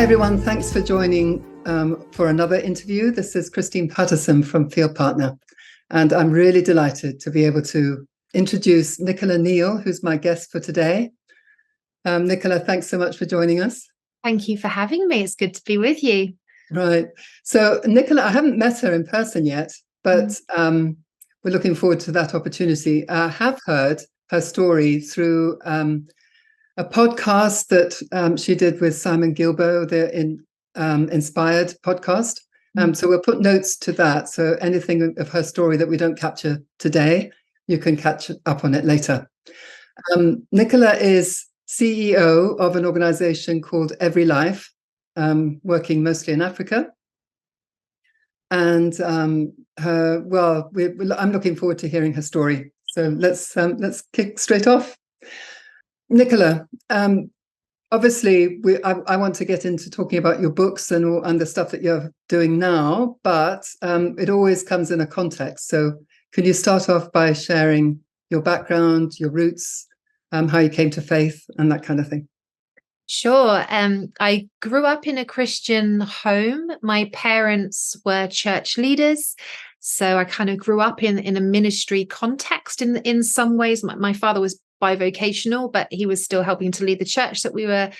everyone. Thanks for joining for another interview. This is Christine Patterson from FieldPartner, and I'm really delighted to be able to introduce Nicola Neal, who's my guest for today. Nicola, thanks so much for joining us. Thank you for having me. It's good to be with you. Right. So Nicola, I haven't met her in person yet, but we're looking forward to that opportunity. I have heard her story through a podcast that she did with Simon Gilbo, the Inspired podcast. So we'll put notes to that. So anything of her story that we don't capture today, you can catch up on it later. Nicola is CEO of an organization called Every Life, working mostly in Africa. And I'm looking forward to hearing her story. So let's kick straight off. Nicola, obviously, I want to get into talking about your books and the stuff that you're doing now, but it always comes in a context. So can you start off by sharing your background, your roots, how you came to faith and that kind of thing? Sure. I grew up in a Christian home. My parents were church leaders. So I kind of grew up in a ministry context in some ways. My father was bivocational, but he was still helping to lead the church that we were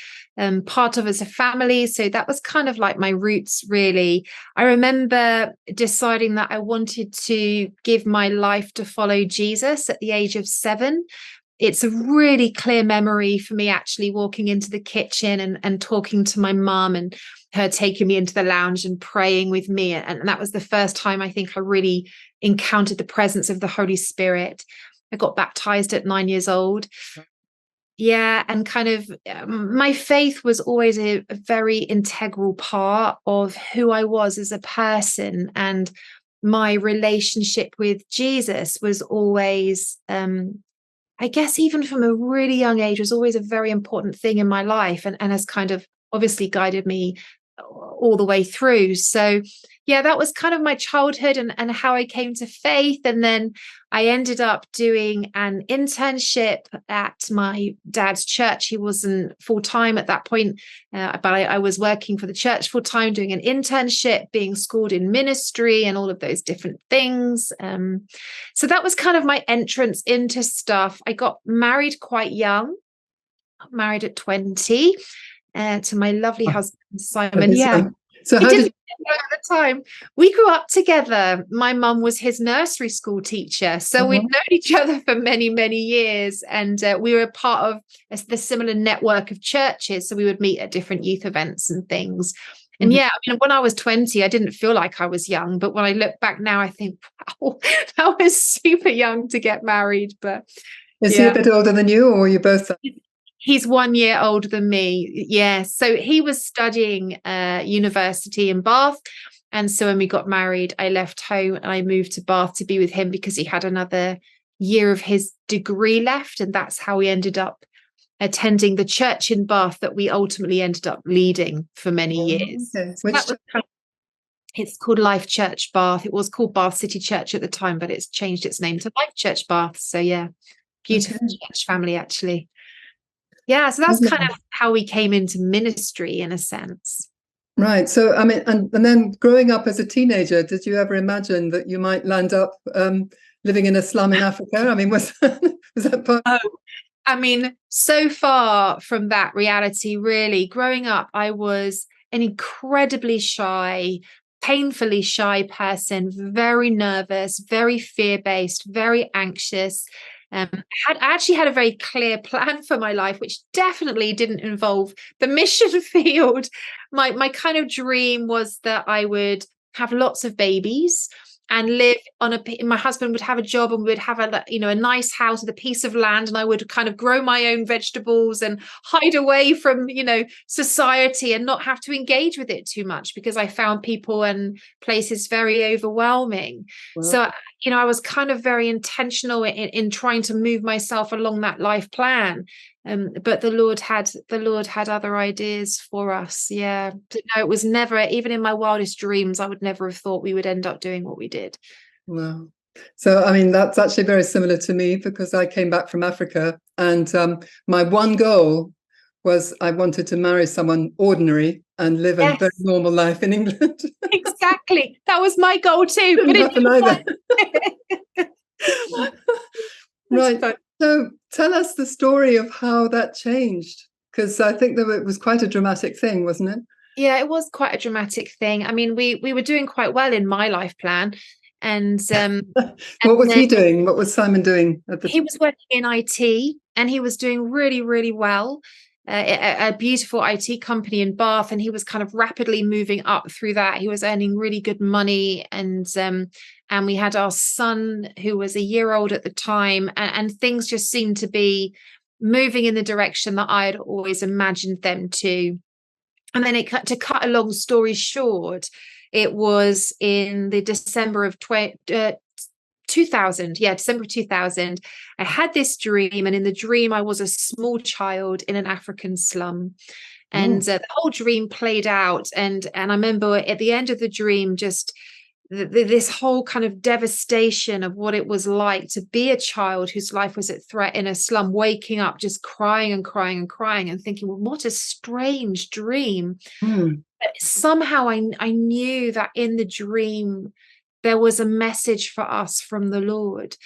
part of as a family. So that was kind of like my roots, really. I remember deciding that I wanted to give my life to follow Jesus at the age of 7. It's a really clear memory for me, actually, walking into the kitchen and talking to my mum and her taking me into the lounge and praying with me. And that was the first time I think I really encountered the presence of the Holy Spirit. I got baptized at 9 years old. Yeah, and kind of my faith was always a very integral part of who I was as a person. And my relationship with Jesus was always, I guess even from a really young age, was always a very important thing in my life and has kind of obviously guided me all the way through. So yeah, that was kind of my childhood and how I came to faith. And then I ended up doing an internship at my dad's church. He wasn't full-time at that point, but I was working for the church full-time, doing an internship, being schooled in ministry and all of those different things. So that was kind of my entrance into stuff. I got married quite young, married at 20 to my lovely husband, Simon. Yeah. So how did you... At the time we grew up together? My mum was his nursery school teacher, so we'd known each other for many years, and we were a part of the similar network of churches, so we would meet at different youth events and things. And yeah, I mean, when I was 20, I didn't feel like I was young, but when I look back now, I think, wow, that was super young to get married. But is he a bit older than you, or were you both? He's 1 year older than me. Yeah. So he was studying university in Bath. And so when we got married, I left home and I moved to Bath to be with him because he had another year of his degree left. And that's how we ended up attending the church in Bath that we ultimately ended up leading for many years. Okay. It's called Life Church Bath. It was called Bath City Church at the time, but it's changed its name to Life Church Bath. So yeah, beautiful church family, actually. Yeah, so that's kind of how we came into ministry in a sense. Right. So, I mean, and then growing up as a teenager, did you ever imagine that you might land up living in a slum in Africa? I mean, was that part? I mean, so far from that reality, really. Growing up, I was an incredibly shy, painfully shy person, very nervous, very fear-based, very anxious. I actually had a very clear plan for my life, which definitely didn't involve the mission field. My kind of dream was that I would have lots of babies and live on my husband would have a job and we would have a nice house with a piece of land, and I would kind of grow my own vegetables and hide away from, society and not have to engage with it too much because I found people and places very overwhelming. Wow. So, I was kind of very intentional in trying to move myself along that life plan. But the Lord had other ideas for us. Yeah. But no, it was never, even in my wildest dreams, I would never have thought we would end up doing what we did. Wow. So, I mean, that's actually very similar to me because I came back from Africa and my one goal was I wanted to marry someone ordinary and live a very normal life in England. Exactly. That was my goal too. Didn't happen either. Right. Fun. So tell us the story of how that changed, because I think that it was quite a dramatic thing, wasn't it? Yeah, it was quite a dramatic thing. I mean, we were doing quite well in my life plan. And what was he doing? What was Simon doing at the he was working in IT, and he was doing really, really well. A beautiful IT company in Bath, and he was kind of rapidly moving up through that. He was earning really good money, and we had our son who was a year old at the time, and things just seemed to be moving in the direction that I had always imagined them to. And then to cut a long story short, it was in the December of 2000. Yeah, December 2000. I had this dream, and in the dream, I was a small child in an African slum. And the whole dream played out. And I remember at the end of the dream, just this whole kind of devastation of what it was like to be a child whose life was at threat in a slum, waking up just crying and crying and crying and thinking, well, what a strange dream. But somehow I knew that in the dream there was a message for us from the Lord.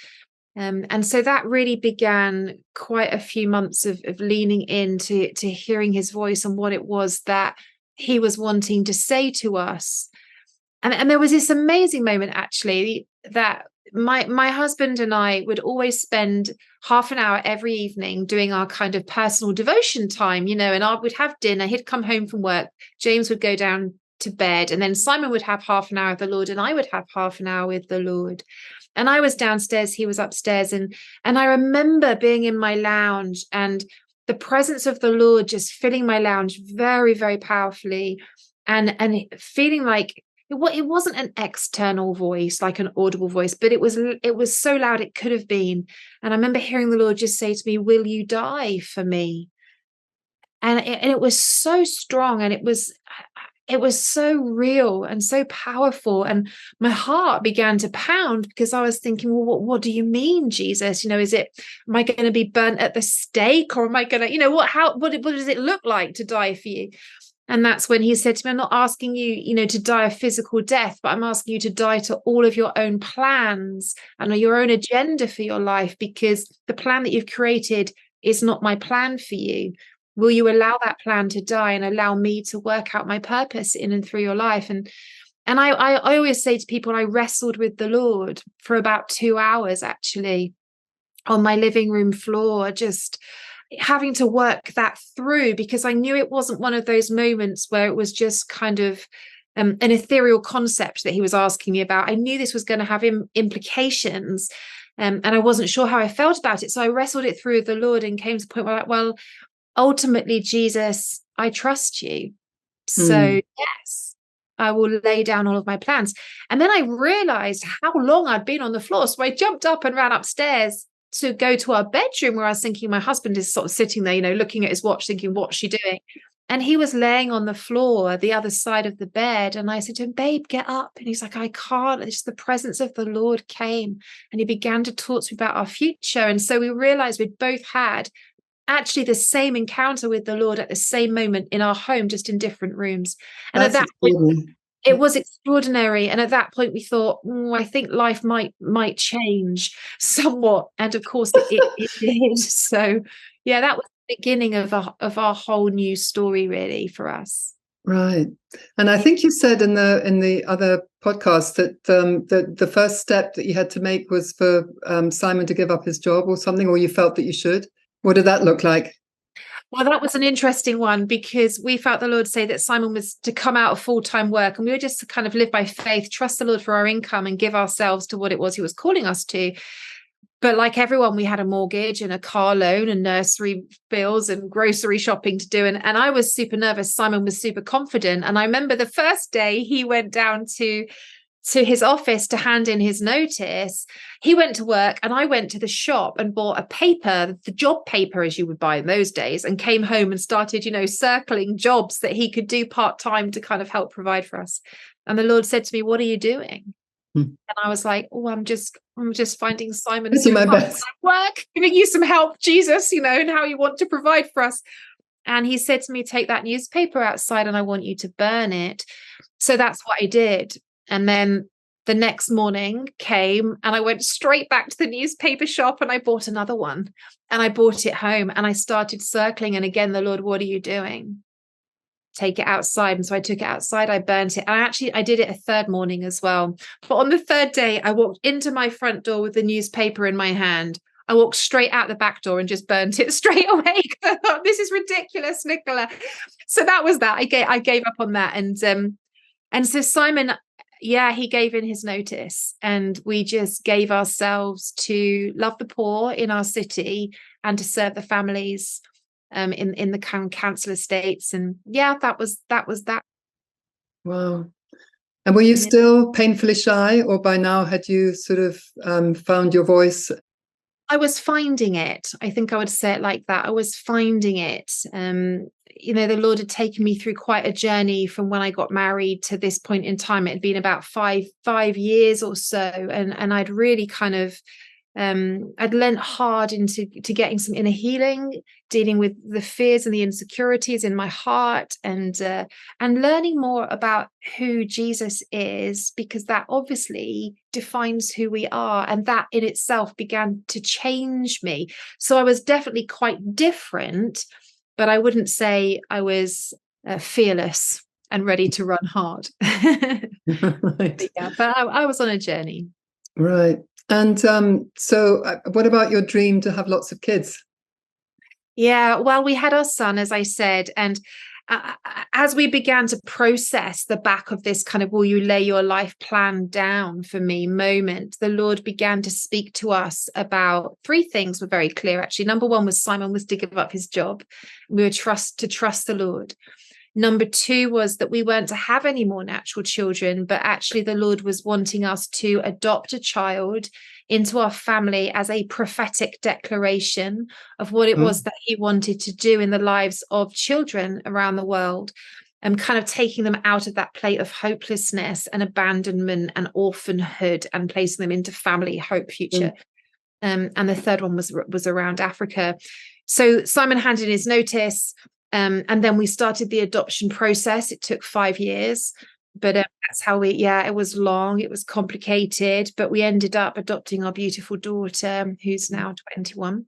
And so that really began quite a few months of leaning into hearing his voice and what it was that he was wanting to say to us. And there was this amazing moment, actually, that my husband and I would always spend half an hour every evening doing our kind of personal devotion time, and I would have dinner. He'd come home from work. James would go down to bed, and then Simon would have half an hour with the Lord, and I would have half an hour with the Lord. And I was downstairs, he was upstairs. And I remember being in my lounge and the presence of the Lord just filling my lounge very, very powerfully, and feeling like it wasn't an external voice, like an audible voice, but it was so loud it could have been. And I remember hearing the Lord just say to me, "Will you die for me?" And it was so strong, and it was so real and so powerful. And my heart began to pound, because I was thinking, well, what do you mean, Jesus? Am I going to be burnt at the stake, or am I going to, what does it look like to die for you? And that's when he said to me, I'm not asking you, to die a physical death, but I'm asking you to die to all of your own plans and your own agenda for your life, because the plan that you've created is not my plan for you. Will you allow that plan to die and allow me to work out my purpose in and through your life? And I always say to people, I wrestled with the Lord for about 2 hours, actually, on my living room floor, just having to work that through, because I knew it wasn't one of those moments where it was just kind of an ethereal concept that he was asking me about. I knew this was going to have implications, and I wasn't sure how I felt about it. So I wrestled it through with the Lord and came to the point where, well, ultimately, Jesus, I trust you. So yes, I will lay down all of my plans. And then I realized how long I'd been on the floor. So I jumped up and ran upstairs to go to our bedroom, where I was thinking my husband is sort of sitting there, looking at his watch, thinking, what's she doing? And he was laying on the floor, the other side of the bed. And I said to him, babe, get up. And he's like, I can't. It's just the presence of the Lord came, and he began to talk to me about our future. And so we realized we'd both had actually the same encounter with the Lord at the same moment in our home, just in different rooms. And at that point, it was extraordinary. And at that point, we thought, I think life might change somewhat. And of course, it did. So, yeah, that was the beginning of our whole new story, really, for us. Right. And I think you said in the other podcast that the first step that you had to make was for Simon to give up his job or something, or you felt that you should. What did that look like? Well, that was an interesting one, because we felt the Lord say that Simon was to come out of full-time work, and we were just to kind of live by faith, trust the Lord for our income, and give ourselves to what it was he was calling us to. But like everyone, we had a mortgage and a car loan and nursery bills and grocery shopping to do. And I was super nervous. Simon was super confident. And I remember the first day he went down to his office to hand in his notice. He went to work, and I went to the shop and bought a paper, the job paper as you would buy in those days, and came home and started, circling jobs that he could do part-time to kind of help provide for us. And the Lord said to me, what are you doing? And I was like, I'm just finding Simon my best work, giving you some help, Jesus, and how you want to provide for us. And he said to me, take that newspaper outside and I want you to burn it. So that's what I did. And then the next morning came and I went straight back to the newspaper shop and I bought another one and I brought it home and I started circling. And again, the Lord, what are you doing? Take it outside. And so I took it outside, I burnt it. And I did it a third morning as well. But on the third day, I walked into my front door with the newspaper in my hand. I walked straight out the back door and just burnt it straight away. I thought, this is ridiculous, Nicola. So that was that. I gave up on that. And so Simon, yeah, he gave in his notice and we just gave ourselves to love the poor in our city and to serve the families in the council estates. And yeah, that was that. Wow. And were you still painfully shy, or by now had you sort of found your voice? I was finding it. I think I would say it like that. I was finding it. The Lord had taken me through quite a journey from when I got married to this point in time. It had been about five years or so. And I'd really kind of, I'd learned hard into getting some inner healing, dealing with the fears and the insecurities in my heart, and learning more about who Jesus is, because that obviously defines who we are, and that in itself began to change me. So I was definitely quite different, but I wouldn't say I was fearless and ready to run hard. Right. But I was on a journey. Right. And so what about your dream to have lots of kids? Yeah, well, we had our son, as I said, and as we began to process the back of this kind of will you lay your life plan down for me moment, the Lord began to speak to us about three things were very clear, actually. Number one was Simon was to give up his job. We were to trust the Lord. Number two was that we weren't to have any more natural children, but actually the Lord was wanting us to adopt a child into our family as a prophetic declaration of what it was that he wanted to do in the lives of children around the world, and kind of taking them out of that plate of hopelessness and abandonment and orphanhood and placing them into family, hope, future. And the third one was around Africa. So Simon handed in his notice. And then we started the adoption process. It took 5 years, but that's how it was long, it was complicated, but we ended up adopting our beautiful daughter, who's now 21.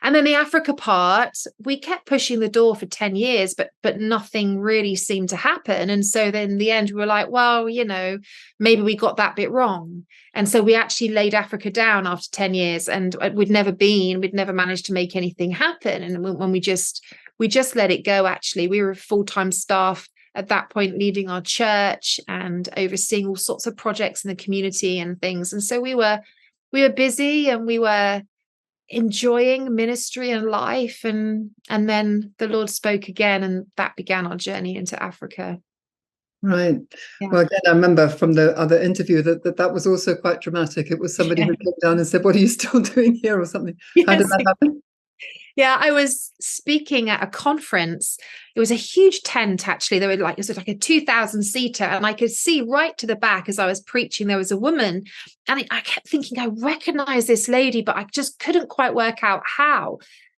And then the Africa part, we kept pushing the door for 10 years, but nothing really seemed to happen. And so then in the end, we were like, well, maybe we got that bit wrong. And so we actually laid Africa down after 10 years, and we'd never managed to make anything happen. And when we just let it go, actually. We were full-time staff at that point, leading our church and overseeing all sorts of projects in the community and things. And so we were busy and we were enjoying ministry and life. And then the Lord spoke again, and that began our journey into Africa. Right. Yeah. Well, again, I remember from the other interview that was also quite dramatic. It was somebody who came down and said, "What are you still doing here?" or something. Yes. How did that happen? Yeah, I was speaking at a conference. It was a huge tent, actually. It was like a 2,000 seater, and I could see right to the back as I was preaching, there was a woman, and I kept thinking, I recognize this lady, but I just couldn't quite work out how.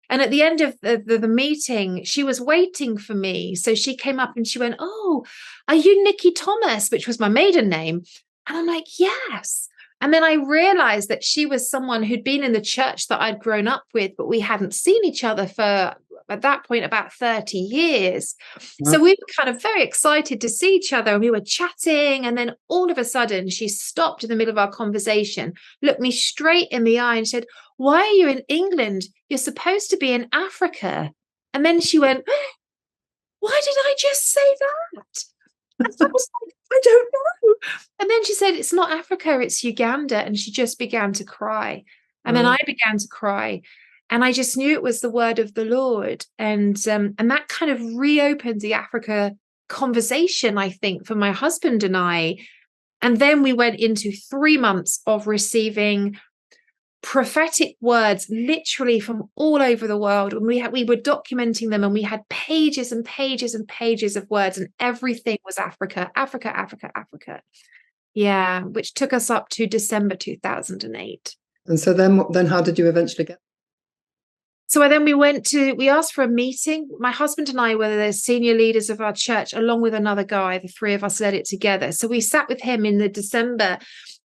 And at the end of the meeting, she was waiting for me. So she came up and she went, "Oh, are you Nikki Thomas?" which was my maiden name. And I'm like, "Yes." And then I realized that she was someone who'd been in the church that I'd grown up with, but we hadn't seen each other for, at that point, about 30 years. Wow. So we were kind of very excited to see each other, and we were chatting. And then all of a sudden, she stopped in the middle of our conversation, looked me straight in the eye and said, "Why are you in England? You're supposed to be in Africa." And then she went, "Why did I just say that?" And I was like, "I don't know." And then she said, "It's not Africa, it's Uganda." And she just began to cry. And then I began to cry. And I just knew it was the word of the Lord. And that kind of reopened the Africa conversation, I think, for my husband and I. And then we went into 3 months of receiving prophetic words literally from all over the world, and we were documenting them, and we had pages and pages and pages of words, and everything was Africa. Yeah, which took us up to December 2008. And so then how did you eventually get? So then we asked for a meeting. My husband and I were the senior leaders of our church, along with another guy. The three of us led it together. So we sat with him in the December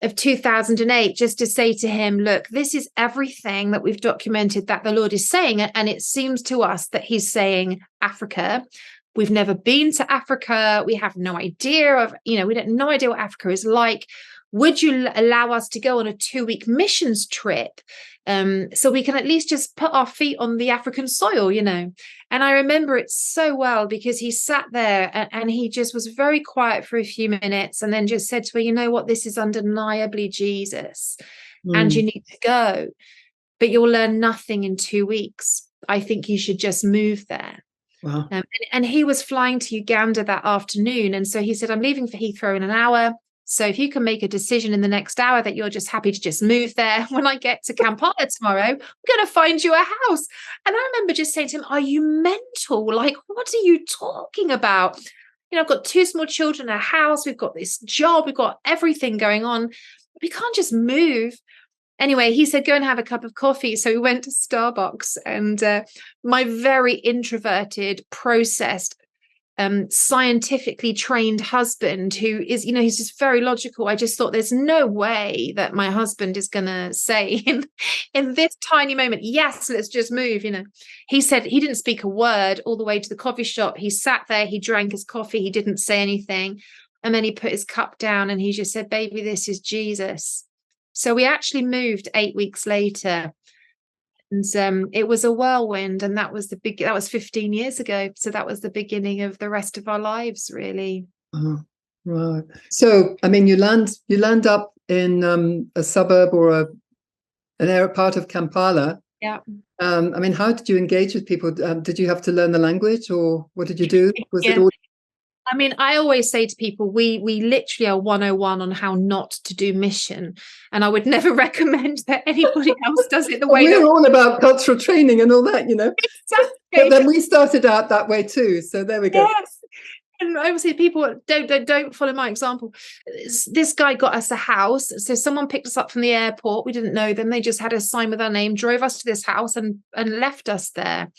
of 2008, just to say to him, look, this is everything that we've documented that the Lord is saying. And it seems to us that he's saying Africa. We've never been to Africa. We have no idea of, we don't no idea what Africa is like. Would you allow us to go on a 2-week missions trip? So we can at least just put our feet on the African soil, And I remember it so well, because he sat there and he just was very quiet for a few minutes, and then just said to her, you know what, this is undeniably Jesus, and you need to go, but you'll learn nothing in 2 weeks. I think you should just move there. Wow. And he was flying to Uganda that afternoon. And so he said, I'm leaving for Heathrow in an hour. So if you can make a decision in the next hour that you're just happy to just move there, when I get to Kampala tomorrow, I'm going to find you a house. And I remember just saying to him, are you mental? Like, what are you talking about? I've got 2 small children, a house, we've got this job, we've got everything going on. We can't just move. Anyway, he said, go and have a cup of coffee. So we went to Starbucks, and my very introverted, processed, scientifically trained husband, who is, he's just very logical. I just thought, there's no way that my husband is going to say in this tiny moment, yes, let's just move. He said he didn't speak a word all the way to the coffee shop. He sat there, he drank his coffee, he didn't say anything. And then he put his cup down and he just said, baby, this is Jesus. So we actually moved 8 weeks later. And it was a whirlwind, and that was 15 years ago. So that was the beginning of the rest of our lives, really. Oh, right. So, I mean, you land up in a suburb or an area part of Kampala. Yeah. I mean, how did you engage with people? Did you have to learn the language, or what did you do? Was it all? I mean, I always say to people, we literally are 101 on how not to do mission. And I would never recommend that anybody else does it the way we're all about cultural training and all that, Exactly. But then we started out that way too. So there we go. Yes. And obviously people don't follow my example. This guy got us a house. So someone picked us up from the airport. We didn't know them. They just had a sign with our name, drove us to this house and left us there.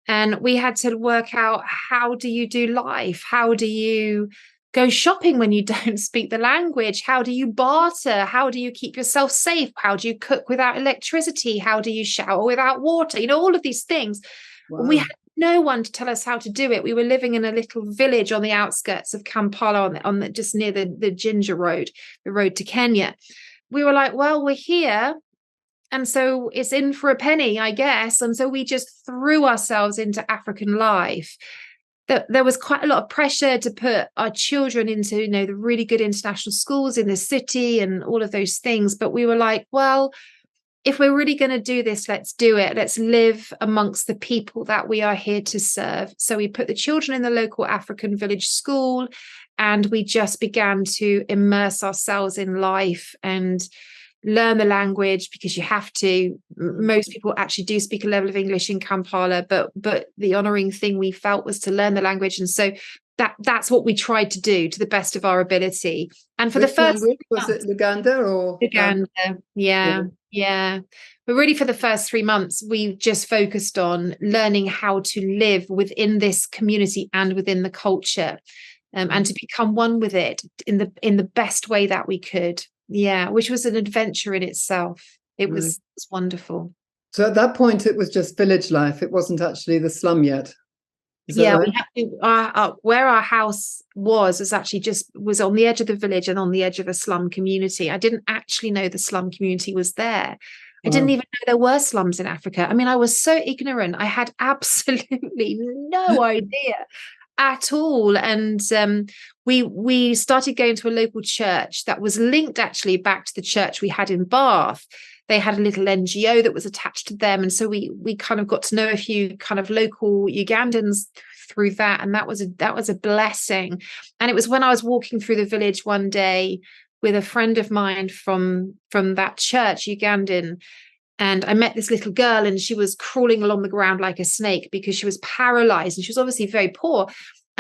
And we had to work out, how do you do life? How do you go shopping when you don't speak the language? How do you barter? How do you keep yourself safe? How do you cook without electricity? How do you shower without water? all of these things. Wow. We had no one to tell us how to do it. We were living in a little village on the outskirts of Kampala, on the just near the Ginger Road, the road to Kenya. We were like, well, we're here. And so it's in for a penny, I guess. And so we just threw ourselves into African life. There was quite a lot of pressure to put our children into, the really good international schools in the city and all of those things. But we were like, well, if we're really going to do this, let's do it. Let's live amongst the people that we are here to serve. So we put the children in the local African village school, and we just began to immerse ourselves in life and learn the language, because you have to. Most people actually do speak a level of English in Kampala, but the honoring thing we felt was to learn the language. And so that's what we tried to do to the best of our ability. And for Which the first language? Was it Uganda or Uganda? Yeah. But really, for the first 3 months, we just focused on learning how to live within this community and within the culture, and to become one with it in the best way that we could. Yeah, which was an adventure in itself. It was wonderful. So at that point, it was just village life. It wasn't actually the slum yet. Yeah, right? We had to, where our house was on the edge of the village and on the edge of a slum community. I didn't actually know the slum community was there. I didn't even know there were slums in Africa. I mean, I was so ignorant. I had absolutely no idea at all. And we started going to a local church that was linked actually back to the church we had in Bath. They had a little NGO that was attached to them. And so we kind of got to know a few kind of local Ugandans through that. And that was a blessing. And it was when I was walking through the village one day with a friend of mine from that church, Ugandan, and I met this little girl, and she was crawling along the ground like a snake because she was paralyzed, and she was obviously very poor.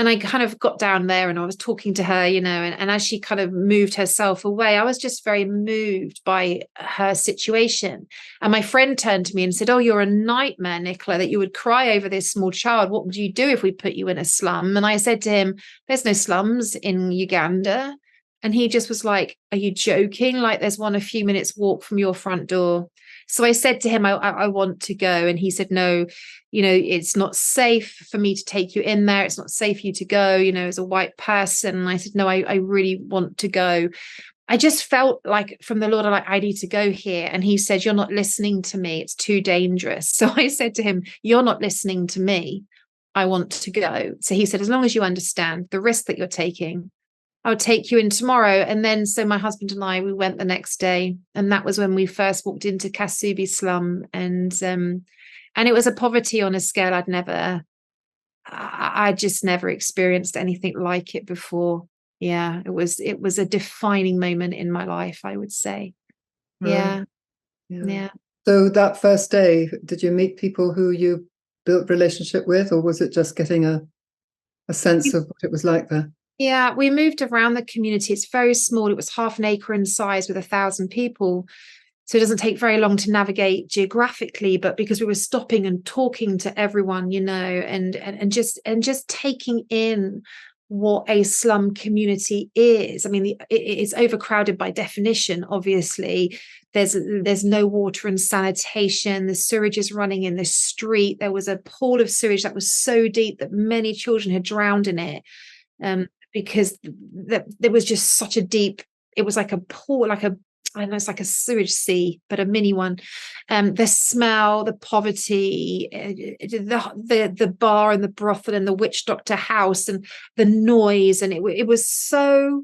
I kind of got down there and I was talking to her, and as she kind of moved herself away, I was just very moved by her situation. And my friend turned to me and said, "Oh, you're a nightmare, Nicola, that you would cry over this small child. What would you do if we put you in a slum?" And I said to him, "There's no slums in Uganda." And he just was like, "Are you joking? Like, there's one a few minutes walk from your front door." So I said to him, I want to go. And he said, "No, it's not safe for me to take you in there. It's not safe for you to go, as a white person." And I said, "No, I really want to go." I just felt like from the Lord, I need to go here. And he said, "You're not listening to me. It's too dangerous." So I said to him, "You're not listening to me. I want to go." So he said, "As long as you understand the risk that you're taking, I'll take you in tomorrow." And then, so my husband and I, we went the next day. And that was when we first walked into Kasubi slum. And it was a poverty on a scale I just never experienced anything like it before. Yeah, it was a defining moment in my life, I would say. Right. Yeah. Yeah. Yeah. So that first day, did you meet people who you built relationship with, or was it just getting a sense of what it was like there? Yeah, we moved around the community. It's very small. It was half an acre in size with 1,000 people. So it doesn't take very long to navigate geographically, but because we were stopping and talking to everyone, and just taking in what a slum community is. I mean, it's overcrowded by definition, obviously. There's no water and sanitation. The sewage is running in the street. There was a pool of sewage that was so deep that many children had drowned in it. Because there was just such a deep, it was like a pool, I don't know, it's like a sewage sea, but a mini one. The smell, the poverty, the bar and the brothel and the witch doctor house and the noise, and it was so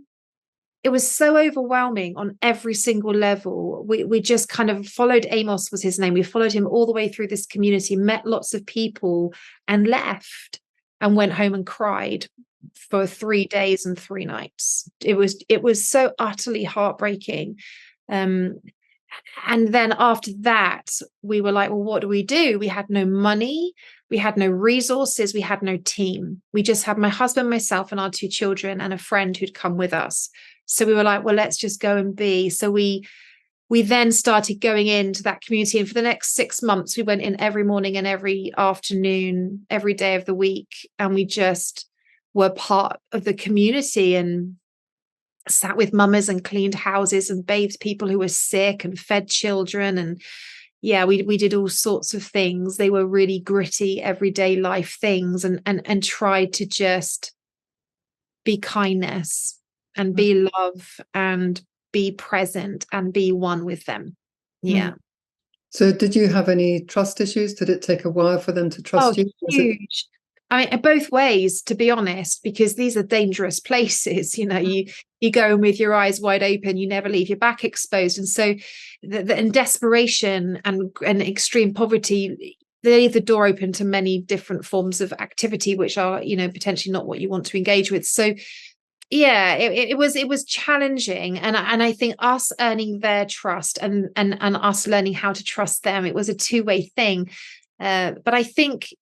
overwhelming on every single level. We just kind of followed. Amos was his name. We followed him all the way through this community, met lots of people, and left and went home and cried for 3 days and 3 nights. It was so utterly heartbreaking. And then after that, we were like, well, what do? We had no money, we had no resources, we had no team. We just had my husband, myself, and our 2 children, and a friend who'd come with us. So we were like, well, let's just go and be. So we then started going into that community, and for the next 6 months, we went in every morning and every afternoon, every day of the week, and we just were part of the community and sat with mamas and cleaned houses and bathed people who were sick and fed children. And yeah, we did all sorts of things. They were really gritty everyday life things, and tried to just be kindness and be love and be present and be one with them. Yeah. So did you have any trust issues? Did it take a while for them to trust you? Huge. I mean, both ways, to be honest, because these are dangerous places. You go in with your eyes wide open, you never leave your back exposed. And so in desperation and extreme poverty, they leave the door open to many different forms of activity, which are, potentially not what you want to engage with. So yeah, it was challenging. And I think us earning their trust and us learning how to trust them, it was a two-way thing. But I think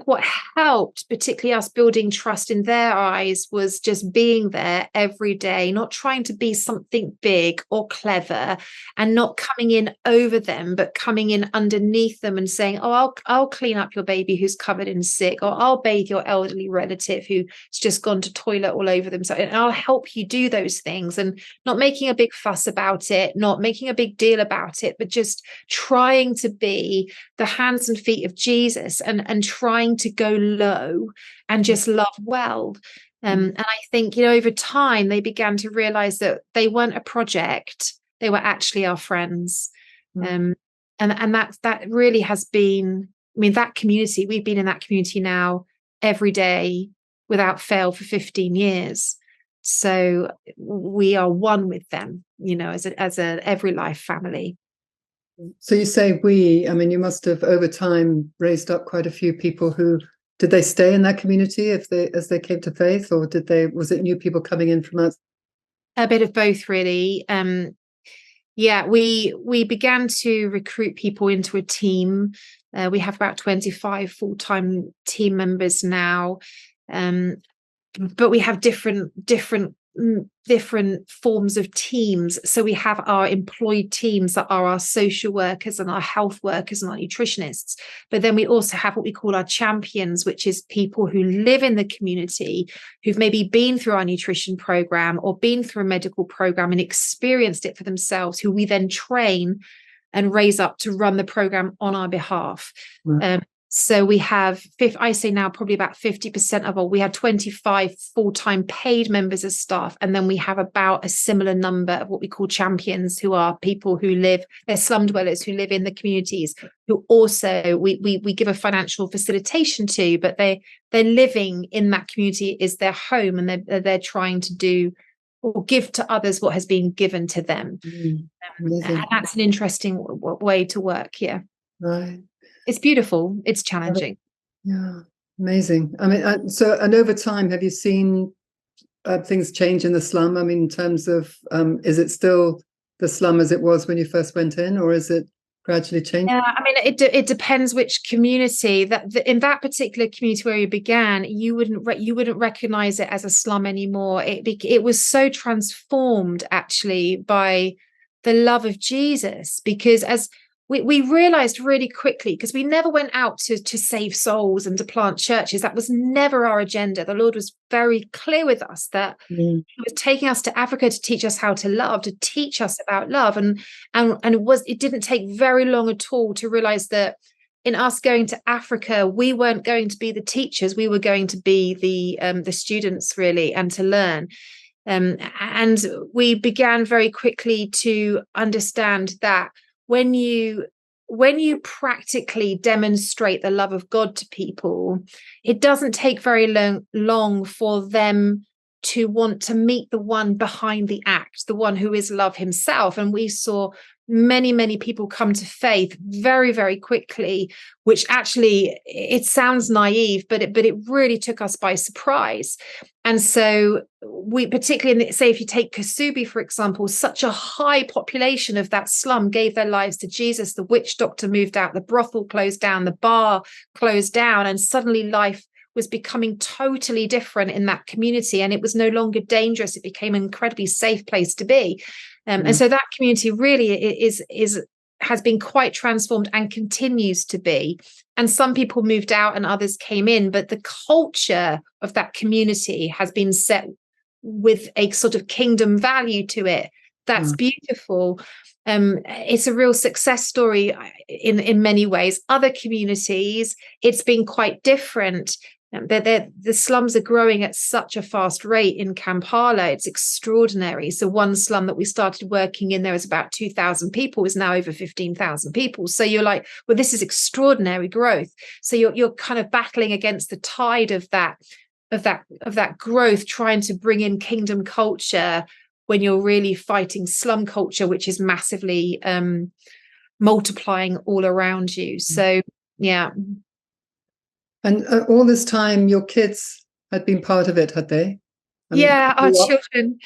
what helped, particularly us building trust in their eyes, was just being there every day, not trying to be something big or clever, and not coming in over them, but coming in underneath them and saying, oh, I'll clean up your baby who's covered in sick, or I'll bathe your elderly relative who's just gone to toilet all over themselves, and I'll help you do those things. And not making a big fuss about it, not making a big deal about it, but just trying to be the hands and feet of Jesus, and trying to go low and just love well. And I think, over time, they began to realize that they weren't a project. They were actually our friends. And that really has been, I mean, that community, we've been in that community now every day without fail for 15 years. So we are one with them, as a every life family. So you say I mean, you must have over time raised up quite a few people who, did they stay in that community as they came to faith, or was it new people coming in from us? A bit of both, really. Yeah, we began to recruit people into a team. We have about 25 full-time team members now. but we have different forms of teams. So we have our employed teams that are our social workers and our health workers and our nutritionists. But then we also have what we call our champions, which is people who live in the community, who've maybe been through our nutrition program or been through a medical program and experienced it for themselves, who we then train and raise up to run the program on our behalf. Right. So we have, I say now, probably about 50% of all, we have 25 full-time paid members of staff. And then we have about a similar number of what we call champions, who are people who live, they're slum dwellers who live in the communities, who also we give a financial facilitation to, but they're living in that community is their home, and they're trying to do or give to others what has been given to them. And that's an interesting way to work here. Right. It's beautiful. It's challenging. Yeah, amazing. I mean, and over time, have you seen things change in the slum? I mean, in terms of, is it still the slum as it was when you first went in, or is it gradually changing? Yeah, I mean, it depends which community. In that particular community where you began, you wouldn't recognize it as a slum anymore. It was so transformed actually by the love of Jesus, because as we realized really quickly, because we never went out to save souls and to plant churches. That was never our agenda. The Lord was very clear with us that He was taking us to Africa to teach us how to love, to teach us about love. And it didn't take very long at all to realize that in us going to Africa, we weren't going to be the teachers. We were going to be the students, really, and to learn. And we began very quickly to understand that when you practically demonstrate the love of God to people, it doesn't take very long for them to want to meet the one behind the act, the one who is love himself. And we saw many people come to faith very, very quickly, which actually, it sounds naive, but it really took us by surprise. And so we, particularly say, if you take Kasubi, for example, such a high population of that slum gave their lives to Jesus. The witch doctor moved out, the brothel closed down, the bar closed down, and suddenly life was becoming totally different in that community, and it was no longer dangerous. It became an incredibly safe place to be. And so that community really has been quite transformed and continues to be. And some people moved out and others came in, but the culture of that community has been set with a sort of kingdom value to it. That's beautiful. It's a real success story in many ways. Other communities, it's been quite different. The slums are growing at such a fast rate in Kampala. It's extraordinary. So one slum that we started working in, there was about 2,000 people, is now over 15,000 people. So you're like, well, this is extraordinary growth. So you're kind of battling against the tide of that growth, trying to bring in kingdom culture when you're really fighting slum culture, which is massively multiplying all around you. So yeah. And all this time, your kids had been part of it, had they? Yeah, our children.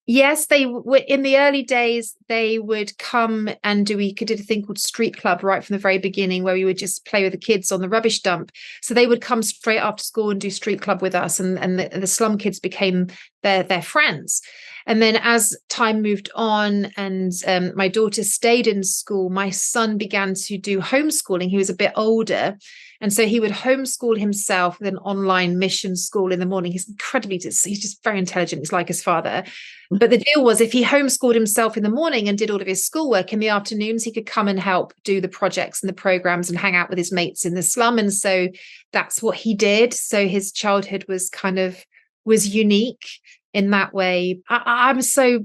Yes, they were in the early days. They would come and we did a thing called Street Club right from the very beginning, where we would just play with the kids on the rubbish dump. So they would come straight after school and do Street Club with us, and the slum kids became their friends. And then as time moved on and my daughter stayed in school, my son began to do homeschooling. He was a bit older. And so he would homeschool himself with an online mission school in the morning. He's just very intelligent. He's like his father. But the deal was, if he homeschooled himself in the morning and did all of his schoolwork, in the afternoons, he could come and help do the projects and the programs and hang out with his mates in the slum. And so that's what he did. So his childhood was unique in that way. I'm so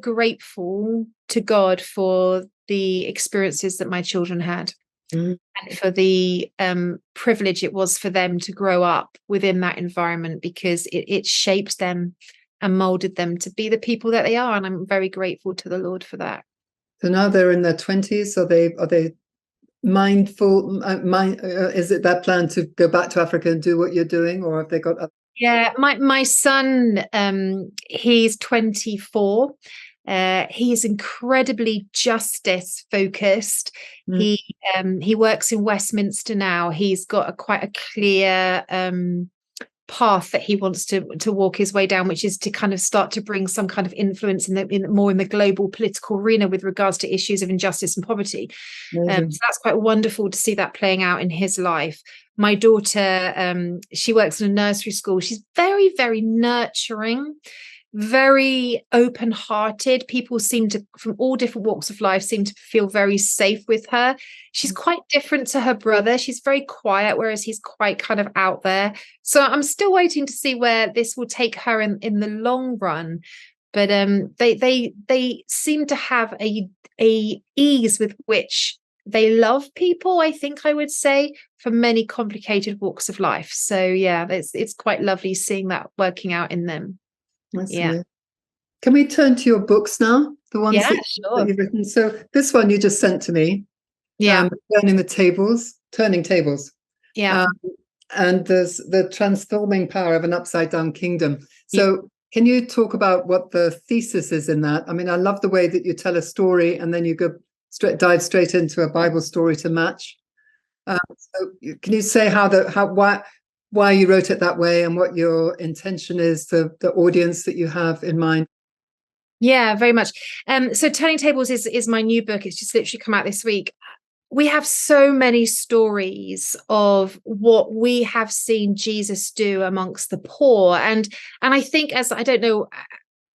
grateful to God for the experiences that my children had. And for the privilege it was for them to grow up within that environment, because it shaped them and molded them to be the people that they are. And I'm very grateful to the Lord for that. So now they're in their 20s. Are they mindful? Is it their plan to go back to Africa and do what you're doing, or have they got other? Yeah, my son, he's 24. He is incredibly justice focused. He works in Westminster now. He's got quite a clear path that he wants to walk his way down, which is to kind of start to bring some kind of influence more in the global political arena with regards to issues of injustice and poverty. So that's quite wonderful to see that playing out in his life. My daughter, she works in a nursery school. She's very, very nurturing, very open-hearted. People seem to, from all different walks of life, seem to feel very safe with her. She's quite different to her brother. She's very quiet, whereas he's quite kind of out there. So I'm still waiting to see where this will take her in the long run. But they seem to have a ease with which they love people, I think I would say, for many complicated walks of life. So yeah, it's quite lovely seeing that working out in them. Yeah. Can we turn to your books now? The ones that you've written. So this one you just sent to me. Yeah. Turning tables. Yeah. And there's the transforming power of an upside down kingdom. So can you talk about what the thesis is in that? I mean, I love the way that you tell a story and then you dive straight into a Bible story to match. So can you say why you wrote it that way and what your intention is, the audience that you have in mind? Yeah, very much. So Turning Tables is my new book. It's just literally come out this week. We have so many stories of what we have seen Jesus do amongst the poor. And I think, as I don't know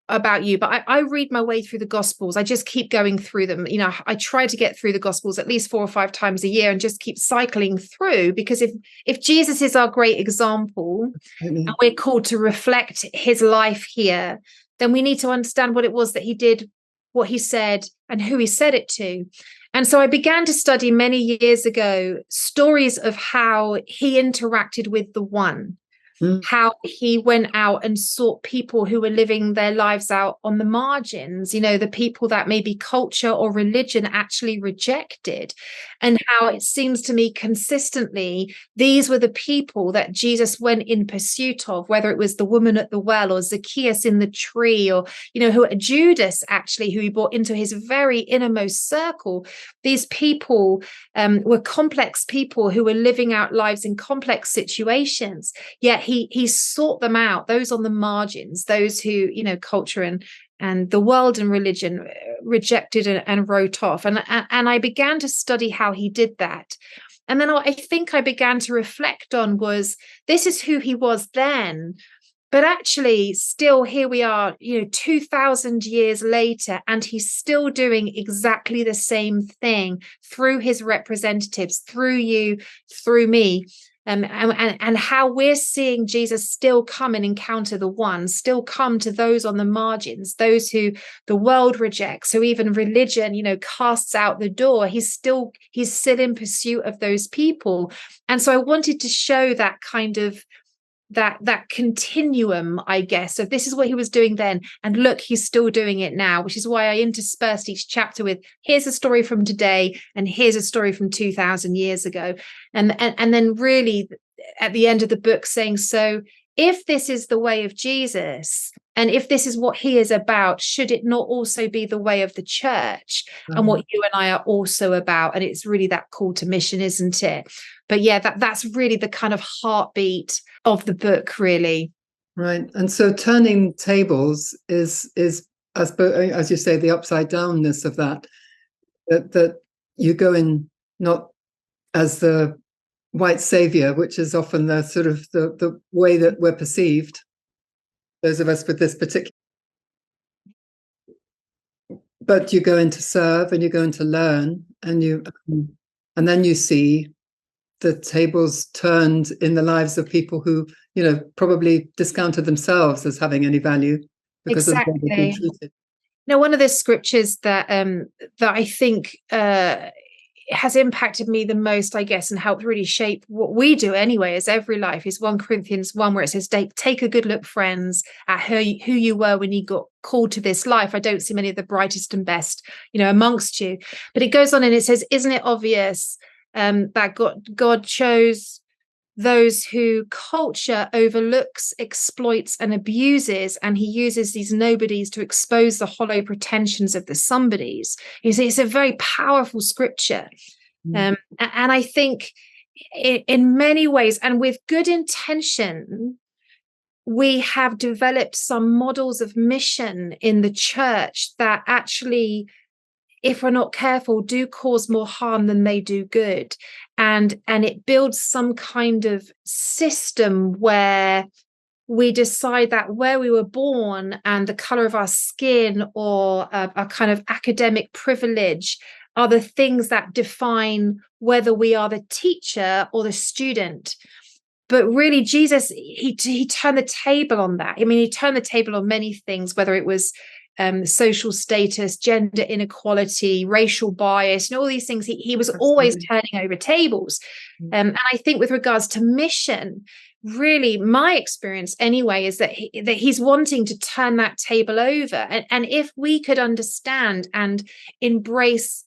about you, but I read my way through the Gospels. I just keep going through them. You know, I try to get through the Gospels at least 4 or 5 times a year and just keep cycling through, because if Jesus is our great example and we're called to reflect his life here, then we need to understand what it was that he did, what he said, and who he said it to. And so I began to study many years ago stories of how he interacted with the one, how he went out and sought people who were living their lives out on the margins, you know, the people that maybe culture or religion actually rejected. And how it seems to me consistently, these were the people that Jesus went in pursuit of, whether it was the woman at the well or Zacchaeus in the tree, or, you know, Judas actually, who he brought into his very innermost circle. These people were complex people who were living out lives in complex situations, yet he sought them out, those on the margins, those who, you know, culture and the world and religion rejected and wrote off. And I began to study how he did that. And then I think I began to reflect on this is who he was then. But actually, still here we are, you know, 2,000 years later, and he's still doing exactly the same thing through his representatives, through you, through me. And how we're seeing Jesus still come and encounter the one, still come to those on the margins, those who the world rejects, who even religion, you know, casts out the door. He's still in pursuit of those people. And so I wanted to show that kind of that continuum, I guess, of this is what he was doing then, and look, he's still doing it now, which is why I interspersed each chapter with here's a story from today and here's a story from 2,000 years ago, and then really at the end of the book saying, so if this is the way of Jesus and if this is what he is about, should it not also be the way of the church and what you and I are also about? And it's really that call to mission, isn't it? But yeah, that's really the kind of heartbeat of the book, really. Right. And so Turning Tables is as you say, the upside downness of that you go in not as the white savior, which is often the sort of the way that we're perceived, those of us with this particular, but you go in to serve and you go in to learn, and then you see the tables turned in the lives of people who, you know, probably discounted themselves as having any value because of the way they've been treated. Now, one of the scriptures that I think has impacted me the most, I guess, and helped really shape what we do anyway as every life is 1 Corinthians 1, where it says, take a good look, friends, at who you were when you got called to this life. I don't see many of the brightest and best, you know, amongst you. But it goes on and it says, isn't it obvious that God chose those who culture overlooks, exploits, and abuses, and he uses these nobodies to expose the hollow pretensions of the somebodies. You see, it's a very powerful scripture. And I think in many ways, and with good intention, we have developed some models of mission in the church that actually, if we're not careful, do cause more harm than they do good. And it builds some kind of system where we decide that where we were born and the color of our skin or a kind of academic privilege are the things that define whether we are the teacher or the student. But really, Jesus, he turned the table on that. I mean, he turned the table on many things, whether it was social status, gender inequality, racial bias, and all these things. He was always turning over tables. And I think with regards to mission, really, my experience anyway is that he's wanting to turn that table over. And if we could understand and embrace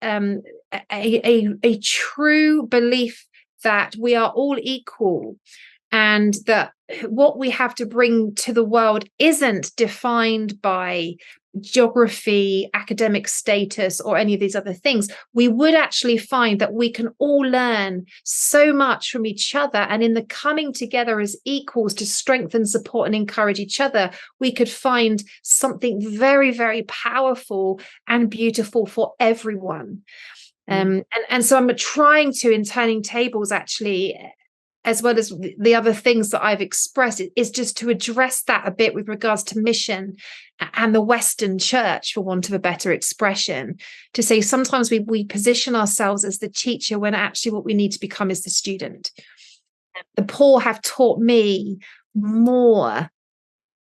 a true belief that we are all equal, and that what we have to bring to the world isn't defined by geography, academic status, or any of these other things, we would actually find that we can all learn so much from each other. And in the coming together as equals to strengthen, support, and encourage each other, we could find something very, very powerful and beautiful for everyone. And so I'm trying to, in turning tables, actually, as well as the other things that I've expressed, is just to address that a bit with regards to mission and the Western church, for want of a better expression, to say sometimes we position ourselves as the teacher when actually what we need to become is the student. The poor have taught me more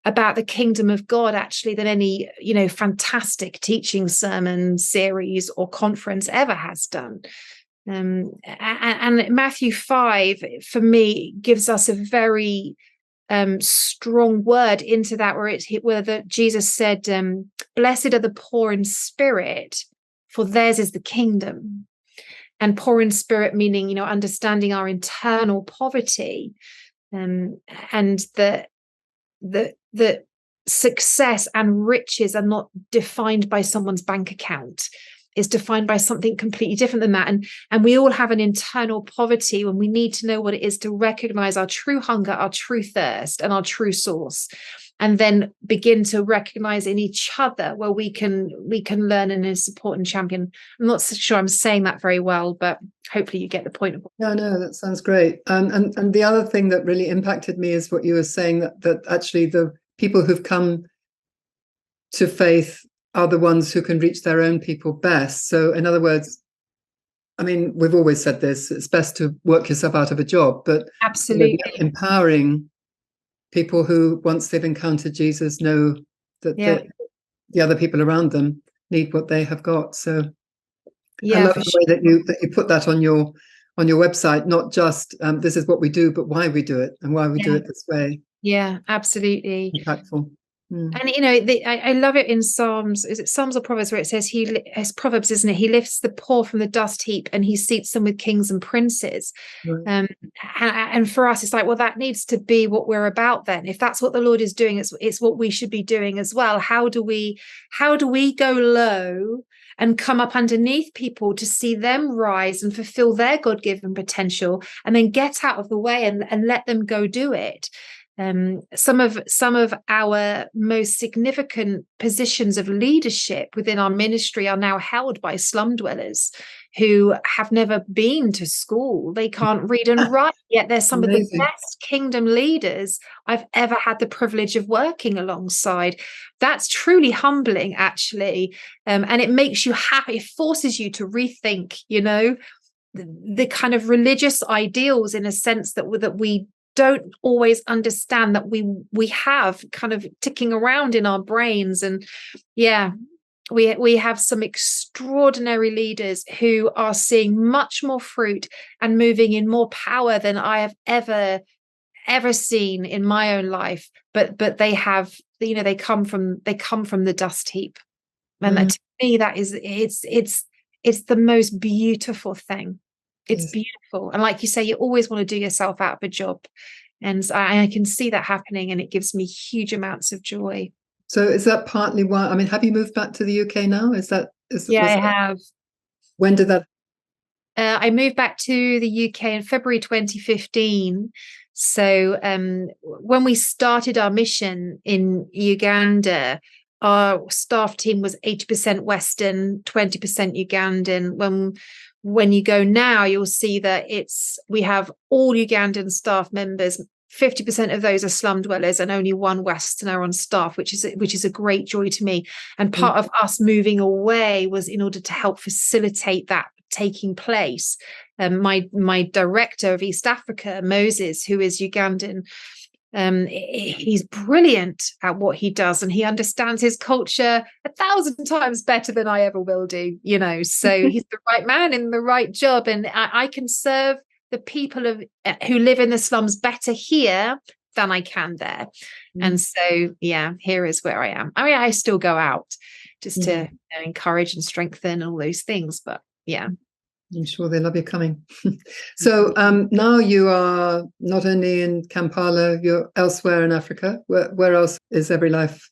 about the kingdom of God actually than any, fantastic teaching sermon series or conference ever has done. And Matthew 5 for me gives us a very strong word into that, where Jesus said, "Blessed are the poor in spirit, for theirs is the kingdom." And poor in spirit meaning, understanding our internal poverty, and that success and riches are not defined by someone's bank account. Is defined by something completely different than that. And we all have an internal poverty when we need to know what it is to recognize our true hunger, our true thirst, and our true source, and then begin to recognize in each other where we can learn and support and champion. I'm not so sure I'm saying that very well, but hopefully you get the point. No, that sounds great. And the other thing that really impacted me is what you were saying, that actually the people who've come to faith are the ones who can reach their own people best. So in other words, I mean, we've always said this, it's best to work yourself out of a job, but absolutely empowering people who, once they've encountered Jesus, know that the other people around them need what they have got. So I love the way that you put that on your website, not just this is what we do, but why we do it and why we do it this way. Yeah, absolutely. Impactful. And I love it in Psalms. Is it Psalms or Proverbs where it says it's Proverbs, isn't it? He lifts the poor from the dust heap and he seats them with kings and princes. Right. And for us, it's like, well, that needs to be what we're about then. If that's what the Lord is doing, it's what we should be doing as well. How do we go low and come up underneath people to see them rise and fulfill their God-given potential, and then get out of the way and let them go do it? Some of our most significant positions of leadership within our ministry are now held by slum dwellers who have never been to school. They can't read and write, yet they're some Amazing. Of the best kingdom leaders I've ever had the privilege of working alongside. That's truly humbling, actually. And it makes you happy. It forces you to rethink, the kind of religious ideals, in a sense that we don't always understand that we have kind of ticking around in our brains. And we have some extraordinary leaders who are seeing much more fruit and moving in more power than I have ever seen in my own life. But they have, they come from the dust heap. And that, to me, that is it's the most beautiful thing. It's beautiful. And like you say, you always want to do yourself out of a job. And I can see that happening, and it gives me huge amounts of joy. So is that partly why, I mean, have you moved back to the UK now? I have. When did that? I moved back to the UK in February 2015. So when we started our mission in Uganda, our staff team was 80% Western, 20% Ugandan. When you go now, you'll see that we have all Ugandan staff members. 50% of those are slum dwellers and only one Westerner on staff, which is a great joy to me. And part of us moving away was in order to help facilitate that taking place. My director of East Africa, Moses, who is Ugandan, he's brilliant at what he does, and he understands his culture 1,000 times better than I ever will do, so he's the right man in the right job, and I can serve the people who live in the slums better here than I can there. And so here is where I am. I mean, I still go out just to encourage and strengthen all those things, but I'm sure they love you coming. So now you are not only in Kampala, you're elsewhere in Africa. Where else is Every Life?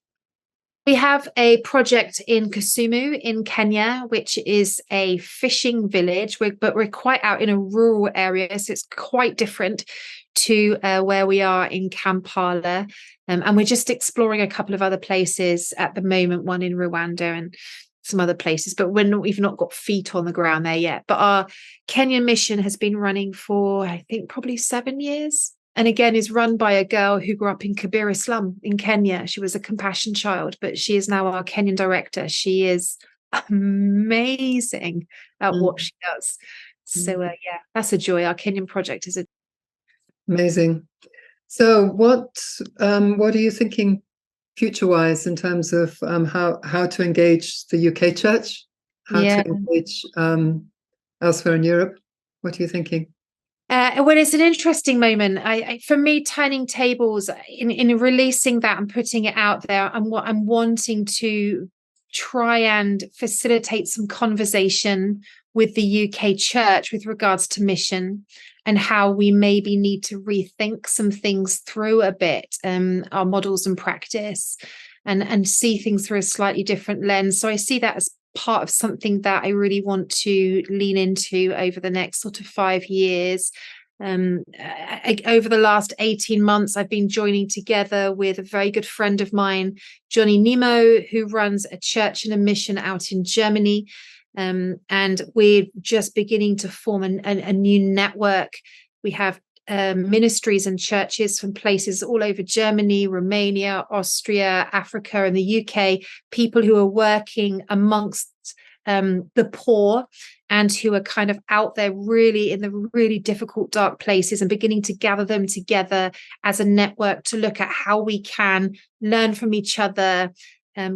We have a project in Kisumu in Kenya, which is a fishing village, but we're quite out in a rural area, so it's quite different to where we are in Kampala. And we're just exploring a couple of other places at the moment, one in Rwanda and some other places, but we've not got feet on the ground there yet. But our Kenyan mission has been running for, I think, probably 7 years. And again, is run by a girl who grew up in Kibera slum in Kenya. She was a compassion child, but she is now our Kenyan director. She is amazing at what she does. So that's a joy. Our Kenyan project is amazing. So what are you thinking future-wise in terms of how to engage the UK church, how to engage elsewhere in Europe? What are you thinking? Well, it's an interesting moment. For me, turning tables in releasing that and putting it out there, I'm wanting to try and facilitate some conversation with the UK church with regards to mission and how we maybe need to rethink some things through a bit, our models and practice, and see things through a slightly different lens. So I see that as part of something that I really want to lean into over the next sort of 5 years. Over the last 18 months, I've been joining together with a very good friend of mine, Johnny Nemo, who runs a church and a mission out in Germany. And we're just beginning to form a new network. We have ministries and churches from places all over Germany, Romania, Austria, Africa, and the UK, people who are working amongst the poor and who are kind of out there really in the really difficult, dark places, and beginning to gather them together as a network to look at how we can learn from each other,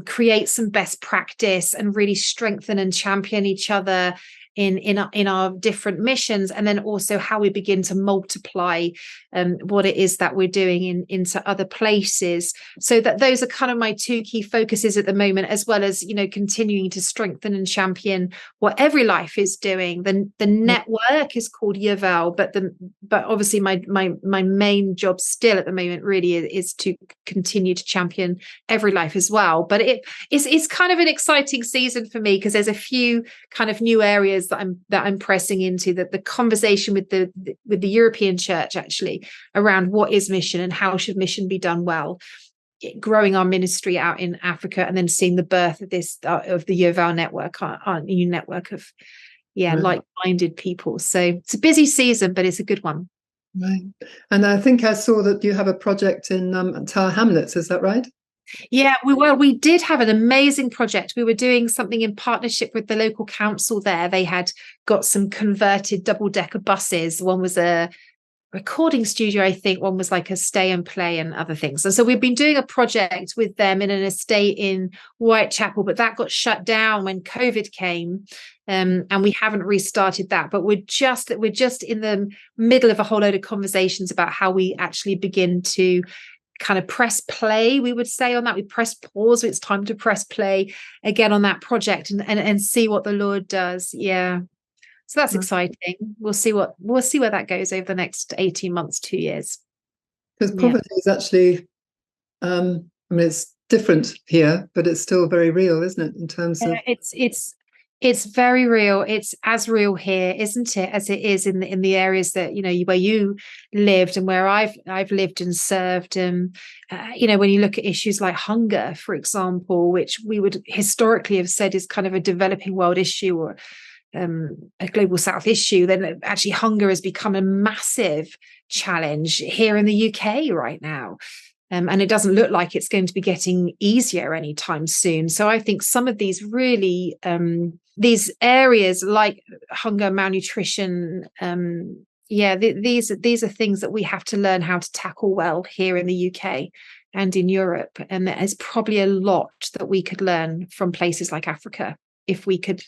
create some best practice, and really strengthen and champion each other in our different missions, and then also how we begin to multiply what it is that we're doing into other places. So that those are kind of my two key focuses at the moment, as well as continuing to strengthen and champion what Every Life is doing. The network is called Yavel, but obviously my main job still at the moment really is to continue to champion Every Life as well. But it's kind of an exciting season for me, because there's a few kind of new areas that I'm pressing into, that the conversation with the European church actually around what is mission and how should mission be done well, growing our ministry out in Africa, and then seeing the birth of this of the Yoval network, our new network of like-minded people. So it's a busy season, but it's a good one. Right. And I think I saw that you have a project in Tower Hamlets, is that right? Yeah, we did have an amazing project. We were doing something in partnership with the local council there. They had got some converted double-decker buses. One was a recording studio, I think. One was like a stay and play and other things. And so we've been doing a project with them in an estate in Whitechapel, but that got shut down when COVID came. And we haven't restarted that, but we're just in the middle of a whole load of conversations about how we actually begin to kind of press play, we would say, on that. We press pause, it's time to press play again on that project and see what the Lord does. So that's exciting. We'll see where that goes over the next 18 months, 2 years. Because poverty is actually it's different here, but it's still very real, isn't it, in terms of It's very real. It's as real here, isn't it, as it is in the areas that, where you lived and where I've lived and served. And when you look at issues like hunger, for example, which we would historically have said is kind of a developing world issue or a global south issue, then actually hunger has become a massive challenge here in the UK right now. And it doesn't look like it's going to be getting easier anytime soon. So I think some of these really, these areas like hunger, malnutrition, these are things that we have to learn how to tackle well here in the UK and in Europe. And there's probably a lot that we could learn from places like Africa if we could,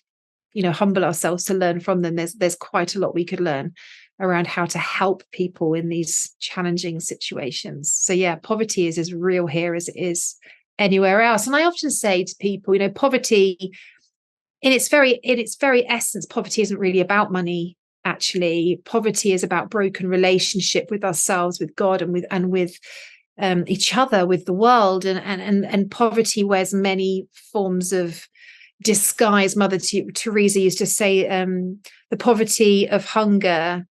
humble ourselves to learn from them. There's quite a lot we could learn around how to help people in these challenging situations. So yeah, poverty is as real here as it is anywhere else. And I often say to people, poverty in its very essence, poverty isn't really about money. Actually, poverty is about broken relationship with ourselves, with God, and with each other, with the world. And poverty wears many forms of disguise. Mother Teresa used to say, the poverty of hunger,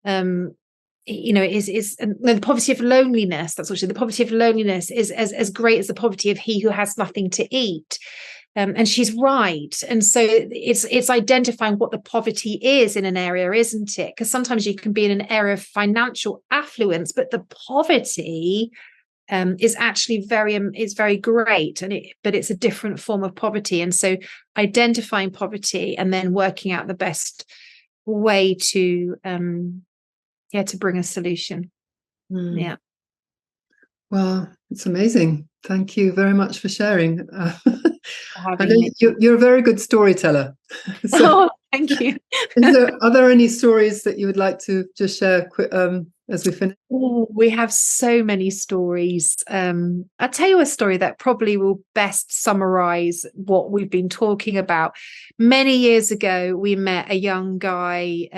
is the poverty of loneliness. That's what the poverty of loneliness is as great as the poverty of he who has nothing to eat. And she's right. And so it's identifying what the poverty is in an area, isn't it? Because sometimes you can be in an area of financial affluence, but the poverty is actually very great, but it's a different form of poverty. And so identifying poverty and then working out the best way to bring a solution. Yeah. Well, it's amazing. Thank you very much for sharing. I know you're a very good storyteller. So, thank you. Are there any stories that you would like to just share as we finish? We have so many stories. I'll tell you a story that probably will best summarize what we've been talking about. Many years ago, we met a young guy.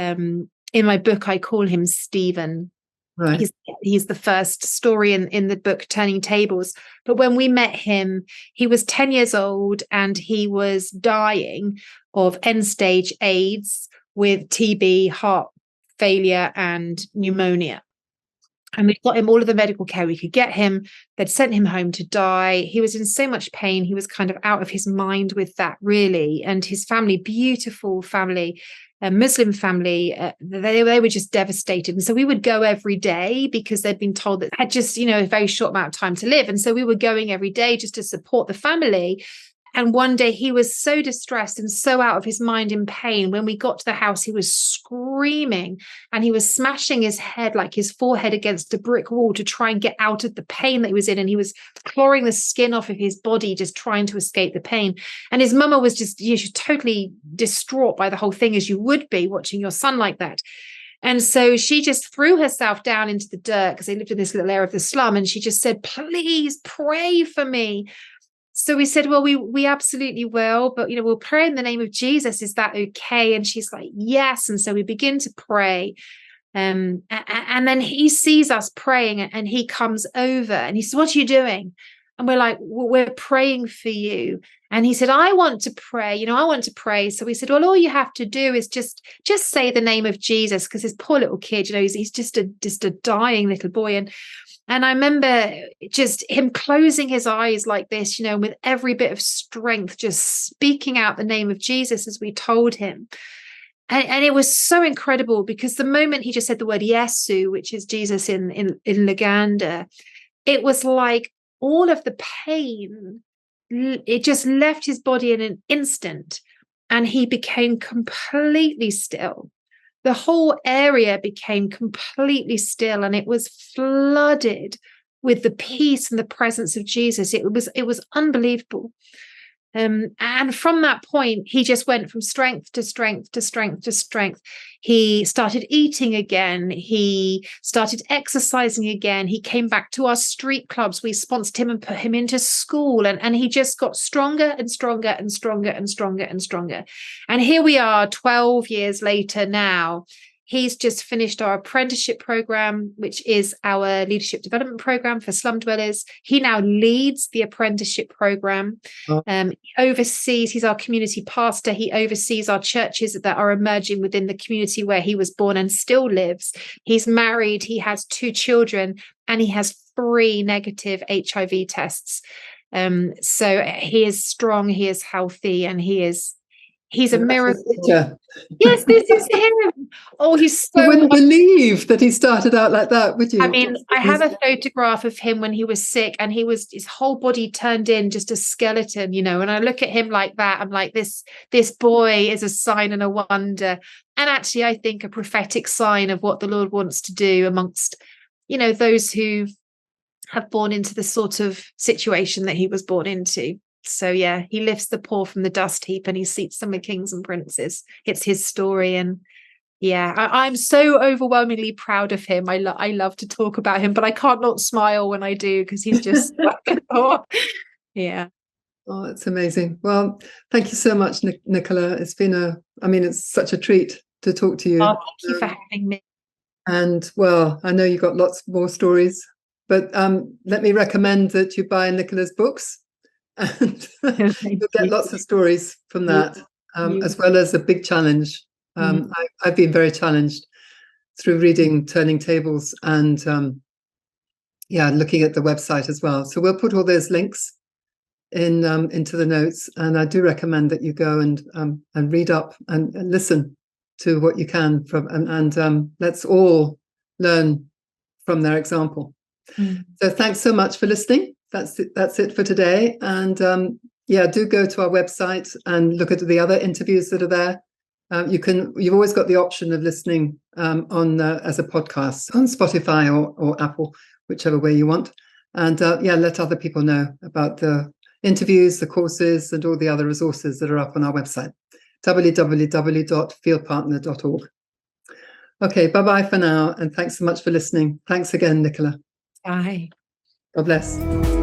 In my book, I call him Stephen. Right. He's the first story in the book, Turning Tables. But when we met him, he was 10 years old and he was dying of end-stage AIDS with TB, heart failure, and pneumonia. And we got him all of the medical care we could get him. They'd sent him home to die. He was in so much pain. He was kind of out of his mind with that, really. And his family, beautiful family, a Muslim family, they were just devastated. And so we would go every day because they'd been told that had just, a very short amount of time to live. And so we were going every day just to support the family. And one day he was so distressed and so out of his mind in pain. When we got to the house, he was screaming and he was smashing his head, like his forehead, against a brick wall to try and get out of the pain that he was in. And he was clawing the skin off of his body, just trying to escape the pain. And his mama was just she was totally distraught by the whole thing, as you would be watching your son like that. And so she just threw herself down into the dirt because they lived in this little area of the slum. And she just said, "Please pray for me." So we said, well, we absolutely will, but, we'll pray in the name of Jesus. Is that okay? And she's like, yes. And so we begin to pray. And then he sees us praying and he comes over and he says, "What are you doing?" And we're like, well, "We're praying for you." And he said, "I want to pray. I want to pray." So we said, well, all you have to do is just say the name of Jesus, because this poor little kid, he's just a dying little boy. And I remember just him closing his eyes like this, with every bit of strength, just speaking out the name of Jesus as we told him. And it was so incredible, because the moment he just said the word Yesu, which is Jesus in Uganda, it was like all of the pain, it just left his body in an instant and he became completely still. The whole area became completely still and it was flooded with the peace and the presence of Jesus. It was unbelievable. And from that point, he just went from strength to strength to strength to strength. He started eating again. He started exercising again. He came back to our street clubs. We sponsored him and put him into school. And he just got stronger and stronger and stronger and stronger and stronger. And here we are 12 years later now. He's just finished our apprenticeship program, which is our leadership development program for slum dwellers. He now leads the apprenticeship program. He's our community pastor. He oversees our churches that are emerging within the community where he was born and still lives. He's married. He has 2 children, and he has 3 negative HIV tests. So he is strong, he is healthy, and he's a miracle. Yes, this is him. Oh, he's so. You wouldn't believe that he started out like that, would you? I mean, I have a photograph of him when he was sick, and his whole body turned in just a skeleton, you know. And I look at him like that, I'm like, this boy is a sign and a wonder, and actually, I think a prophetic sign of what the Lord wants to do amongst, you know, those who have born into the sort of situation that he was born into. So yeah, he lifts the poor from the dust heap and he seats them with kings and princes. It's his story, and yeah, I'm so overwhelmingly proud of him. I love to talk about him, but I can't not smile when I do, because he's just yeah. Oh, it's amazing. Well, thank you so much, Nicola. It's been it's such a treat to talk to you. Oh, thank you for having me. And well, I know you've got lots more stories, but let me recommend that you buy Nicola's books, and you'll get lots of stories from that, as well as a big challenge. I've been very challenged through reading Turning Tables and looking at the website as well. So we'll put all those links into the notes, and I do recommend that you go and read up and listen to what you can from, and let's all learn from their example. So thanks so much for listening. That's it for today. And do go to our website and look at the other interviews that are there. You've always got the option of listening on as a podcast on Spotify or Apple, whichever way you want. And let other people know about the interviews, the courses, and all the other resources that are up on our website, www.fieldpartner.org. Okay, bye-bye for now, and thanks so much for listening. Thanks again, Nicola. Bye. God bless.